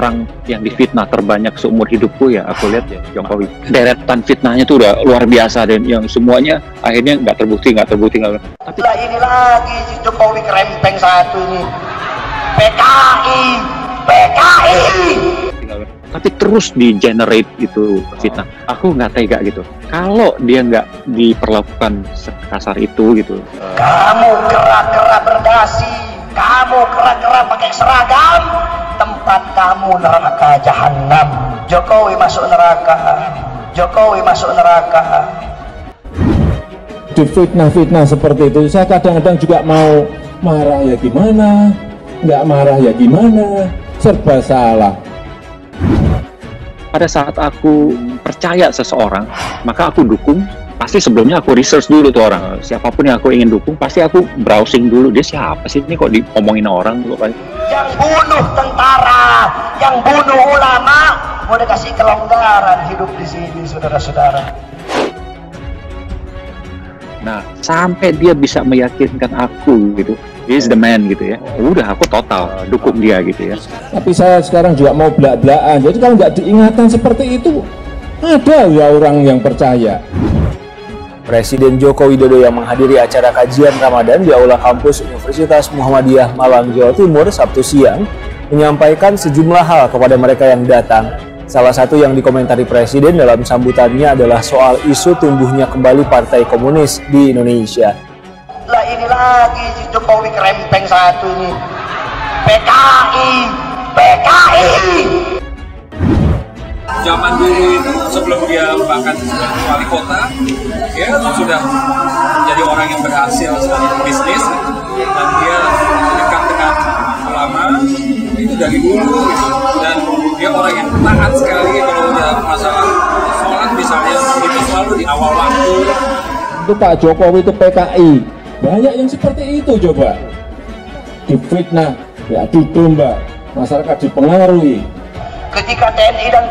orang yang difitnah terbanyak seumur hidupku ya aku lihat ya Jokowi. Deretan fitnahnya tuh udah luar biasa dan yang semuanya akhirnya nggak terbukti. Tapi lah ini lagi si Jokowi kerempeng satu ini. PKI. Tapi terus di generate itu fitnah. Aku nggak tega gitu. Kalau dia nggak diperlakukan sekasar itu gitu. Kamu kera-kera berdasi, kamu kera-kera pakai seragam, tempat kamu neraka jahanam. Jokowi masuk neraka. Di fitnah seperti itu, saya kadang-kadang juga mau marah ya gimana, nggak marah ya gimana, serba salah. Pada saat aku percaya seseorang, maka aku dukung. Pasti sebelumnya aku research dulu tuh orang. Siapapun yang aku ingin dukung, pasti aku browsing dulu. Dia siapa sih ini kok diomongin orang? Yang bunuh tentara, yang bunuh ulama, mau dikasih kelonggaran hidup di sini, saudara-saudara. Nah, sampai dia bisa meyakinkan aku gitu, he is the man gitu ya. Udah aku total dukung dia gitu ya. Tapi saya sekarang juga mau belak-belakan. Jadi kalau nggak diingatkan seperti itu, ada ya orang yang percaya. Presiden Joko Widodo yang menghadiri acara kajian Ramadan di Aula Kampus Universitas Muhammadiyah Malang, Jawa Timur, Sabtu siang, menyampaikan sejumlah hal kepada mereka yang datang. Salah satu yang dikomentari Presiden dalam sambutannya adalah soal isu tumbuhnya kembali Partai Komunis di Indonesia. Lah ini lagi si Jokowi kerempeng satu ini. PKI. Zaman dulu itu sebelum dia bahkan sebagai wali kota, dia sudah menjadi orang yang berhasil sebagai bisnis dan dia dekat dengan ulama itu dari dulu gitu. Dan dia orang yang taat sekali kalau udah masalah sholat misalnya itu selalu di awal waktu. Itu Pak Jokowi itu PKI. Banyak yang seperti itu coba. Difitnah, ya domba, masyarakat dipengaruhi. Ketika TNI dan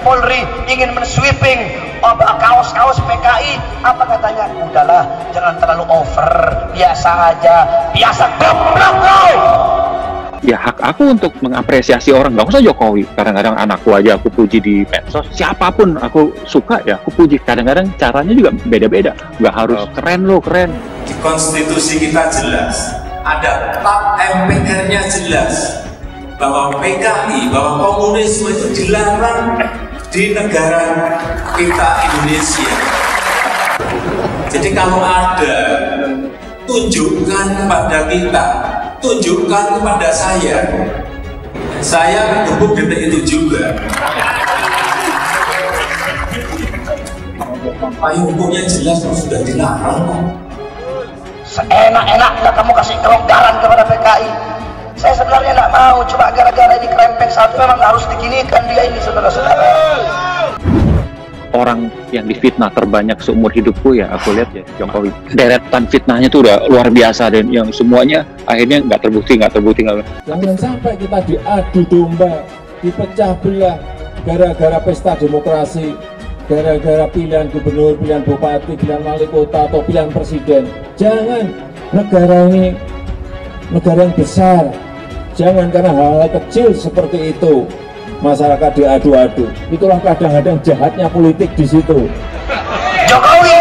Polri ingin mensweeping kaos PKI, apa katanya? Udahlah, jangan terlalu over, biasa aja, biasa goblok kau. Ya hak aku untuk mengapresiasi orang, nggak usah Jokowi. Kadang-kadang anakku aja aku puji di medsos, siapapun aku suka ya aku puji. Kadang-kadang caranya juga beda-beda, nggak harus keren. Di konstitusi kita jelas, ada tap MPR-nya jelas bahwa PKI, bahwa komunisme itu dilarang di negara kita Indonesia. Jadi kalau ada, tunjukkan kepada kita, tunjukkan kepada saya gebuk detik itu juga. Payung hukumnya jelas kok sudah dilarang kok. Seenak-enaknya kamu kasih kelonggaran kepada PKI. Saya sebenarnya nggak mau, cuma gara-gara ini kerempeng satu memang harus diginikan dia ini, saudara-saudara. Orang yang difitnah terbanyak seumur hidupku ya aku lihat ya Jokowi. Deretan fitnahnya tuh udah luar biasa dan yang semuanya akhirnya nggak terbukti. Jangan sampai kita diadu domba, dipecah belah gara-gara pesta demokrasi, gara-gara pilihan gubernur, pilihan bupati, pilihan wali kota atau pilihan presiden. Jangan, negara ini negara yang besar. Jangan karena hal-hal kecil seperti itu masyarakat diadu-adu. Itulah kadang-kadang jahatnya politik di situ. Jokowi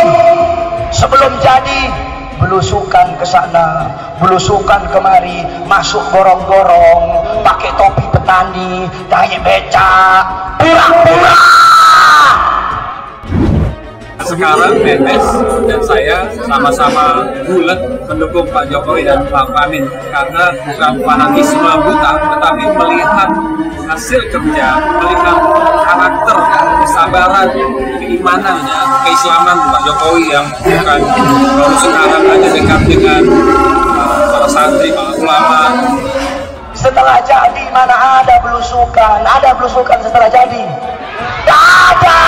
sebelum jadi belusukan ke sana, belusukan kemari, masuk gorong-gorong, pakai topi petani, kayak becak, pura-pura. Sekarang Memes dan saya sama-sama bulat mendukung Pak Jokowi dan Pak Amin karena bukan fanatisme buta, tetapi melihat hasil kerja, melihat karakter, kesabaran, keimanannya, keislaman Pak Jokowi yang bukan baru sekarang aja dekat dengan para santri, para ulama. Setelah jadi mana ada belusukan setelah jadi. Tidak ada.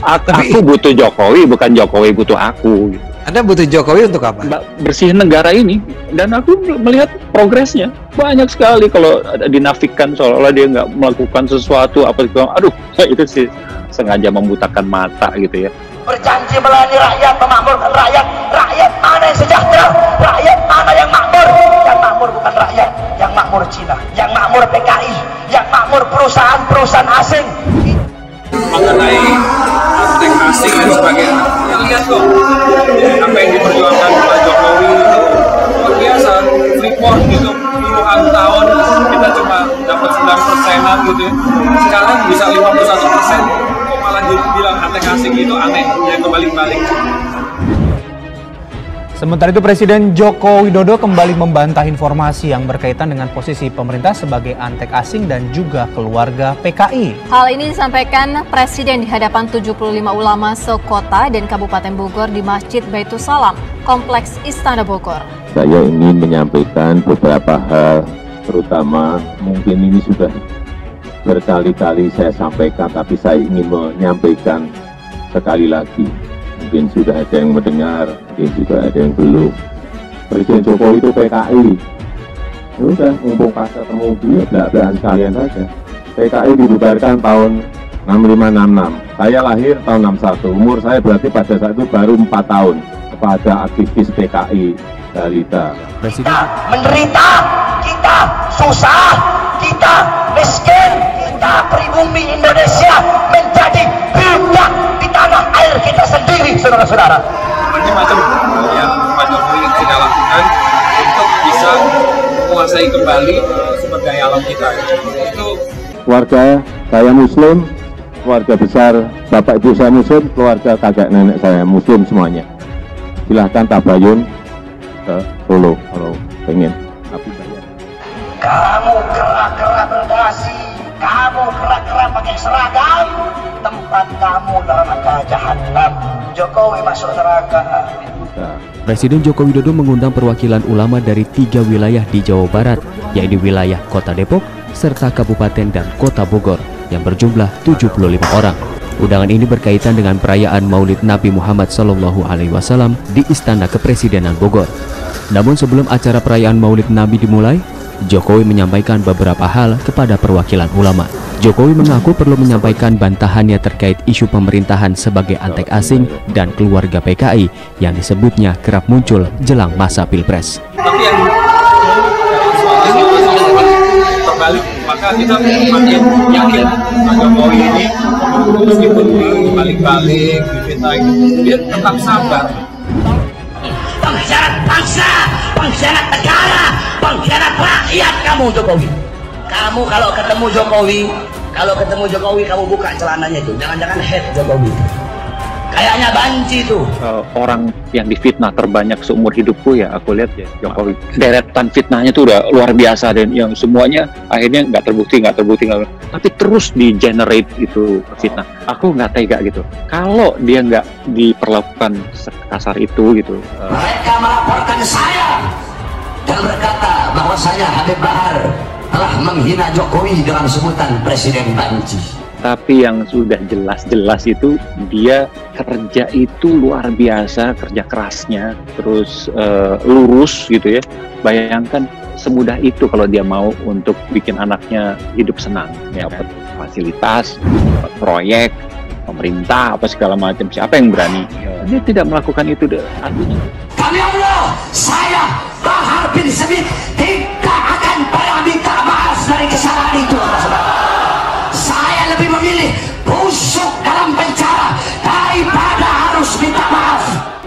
Aku butuh Jokowi, bukan Jokowi butuh aku. Gitu. Anda butuh Jokowi untuk apa? Bersihin negara ini, dan aku melihat progresnya banyak sekali. Kalau dinafikan seolah-olah dia nggak melakukan sesuatu apa gitu, aduh itu sih sengaja membutakan mata gitu ya. Berjanji melayani rakyat, memakmurkan rakyat. Rakyat mana yang sejahtera? Rakyat mana yang makmur? Yang makmur bukan rakyat, yang makmur makmur Cina, yang makmur PKI, yang makmur perusahaan-perusahaan asing. Mengenai aspek asing dan sebagainya, ya lihat kok apa yang diperjuangkan Pak Jokowi itu luar biasa. Freeport gitu puluhan tahun kita cuma dapat 9%-an gitu ya. Sekarang bisa 51%. Kok malah dibilang antek asing itu aneh, ya kebalik-balik. Sementara itu Presiden Joko Widodo kembali membantah informasi yang berkaitan dengan posisi pemerintah sebagai antek asing dan juga keluarga PKI. Hal ini disampaikan Presiden di hadapan 75 ulama sekota dan Kabupaten Bogor di Masjid Baitul Salam, Kompleks Istana Bogor. Saya ingin menyampaikan beberapa hal, terutama mungkin ini sudah berkali-kali saya sampaikan, tapi saya ingin menyampaikan sekali lagi. Mungkin sudah ada yang mendengar, mungkin juga ada yang belum. Presiden Jokowi itu PKI. Udah, mumpung pas ketemu dia, belak-belakan sekalian saja. PKI dibubarkan tahun 65-66. Saya lahir tahun 61. Umur saya berarti pada saat itu baru 4 tahun. Kepada aktivis PKI Dalita. Kita menderita, kita susah, kita miskin, kita pribumi Indonesia menjadi budak di tanah air kita sendiri, saudara-saudara. Macam-macam yang Pak Jokowi tidak lakukan untuk bisa menguasai kembali sumber daya alam kita. Itu Keluarga saya Muslim, keluarga besar bapak ibu saya Muslim, keluarga kakek nenek saya Muslim semuanya. Silahkan tabayun ke Solo kalau pengen. Tapi bayar. Kamu kerak-kerak berdasi, kamu kerak-kerak pakai seragam, tempat kamu neraka jahanam. Jokowi masuk neraka. Presiden Joko Widodo mengundang perwakilan ulama dari 3 wilayah di Jawa Barat, yaitu wilayah Kota Depok, serta Kabupaten dan Kota Bogor, yang berjumlah 75 orang. Undangan ini berkaitan dengan perayaan Maulid Nabi Muhammad SAW di Istana Kepresidenan Bogor. Namun sebelum acara perayaan Maulid Nabi dimulai, Jokowi menyampaikan beberapa hal kepada perwakilan ulama. Jokowi mengaku perlu menyampaikan bantahannya terkait isu pemerintahan sebagai antek asing dan keluarga PKI yang disebutnya kerap muncul jelang masa Pilpres. tapi yang terbalik, maka kita makin yakin Pak Jokowi ini meskipun dibalik-balik, difitnah, dia tetap sabar. Pengkhianat bangsa, pengkhianat negara, pengkhianat rakyat kamu Jokowi. Kamu kalau ketemu Jokowi, kamu buka celananya itu, jangan-jangan head Jokowi. Kayaknya banci tuh. Orang yang difitnah terbanyak seumur hidupku ya aku lihat ya Jokowi. Deretan fitnahnya tuh udah luar biasa dan yang semuanya akhirnya nggak terbukti, tapi terus di-generate itu fitnah. Aku nggak tega gitu. Kalau dia nggak diperlakukan sekasar itu gitu. Mereka melaporkan saya dan berkata bahwasanya Habib Bahar telah menghina Jokowi dengan sebutan Presiden Banci. Tapi yang sudah jelas-jelas itu dia kerja itu luar biasa, kerja kerasnya, terus lurus gitu ya. Bayangkan semudah itu kalau dia mau untuk bikin anaknya hidup senang, ya, dapat fasilitas, dapat proyek, pemerintah, apa segala macam. Siapa yang berani? Dia tidak melakukan itu, artinya. Kami Allah, saya Bahar bin Smith tidak akan pernah minta maaf dari kesalahan itu. Saya lebih memilih busuk dalam penjara daripada harus minta maaf.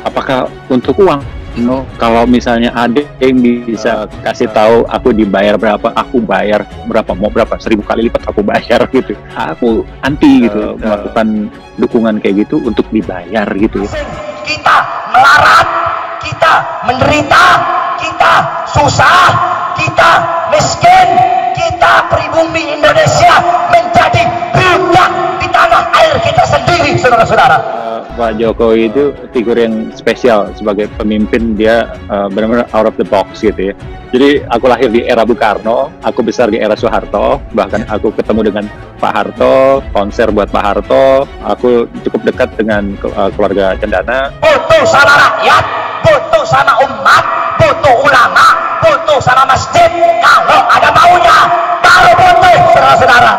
Apakah untuk uang? No, kalau misalnya ada yang bisa kasih tahu aku dibayar berapa, aku bayar berapa, mau berapa, 1000 kali lipat aku bayar gitu. Aku anti gitu melakukan dukungan kayak gitu untuk dibayar gitu ya. Kita melarat, kita menderita, kita susah, kita miskin, kita pribumi Indonesia menjadi budak di tanah air kita sendiri, saudara-saudara. Pak Jokowi itu figur yang spesial sebagai pemimpin. Dia benar-benar out of the box gitu ya. Jadi aku lahir di era Bung Karno, aku besar di era Soeharto, bahkan aku ketemu dengan Pak Harto, konser buat Pak Harto, aku cukup dekat dengan keluarga Cendana. Butuh sama rakyat, butuh sama umat, butuh ulama, butuh sama masjid, kalau ada maunya, kalau butuh saudara-saudara.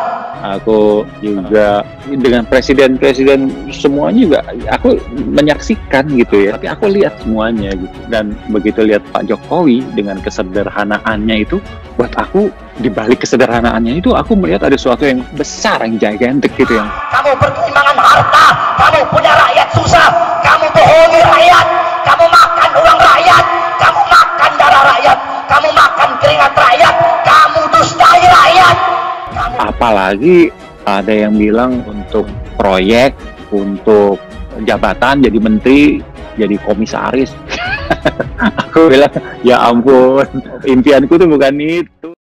aku juga dengan presiden-presiden semuanya juga aku menyaksikan gitu ya. Tapi aku lihat semuanya gitu. Dan begitu lihat Pak Jokowi dengan kesederhanaannya itu, buat aku di balik kesederhanaannya itu aku melihat ada sesuatu yang besar, yang gigantic gitu yang. Kamu berkeimbangan harta, kamu punya rakyat susah, kamu bohongi rakyat, kamu makan uang rakyat, kamu makan darah rakyat, kamu makan keringat rakyat, kamu dustai rakyat. Apalagi ada yang bilang untuk proyek, untuk jabatan jadi menteri, jadi komisaris. Aku bilang, ya ampun, impianku tuh bukan itu.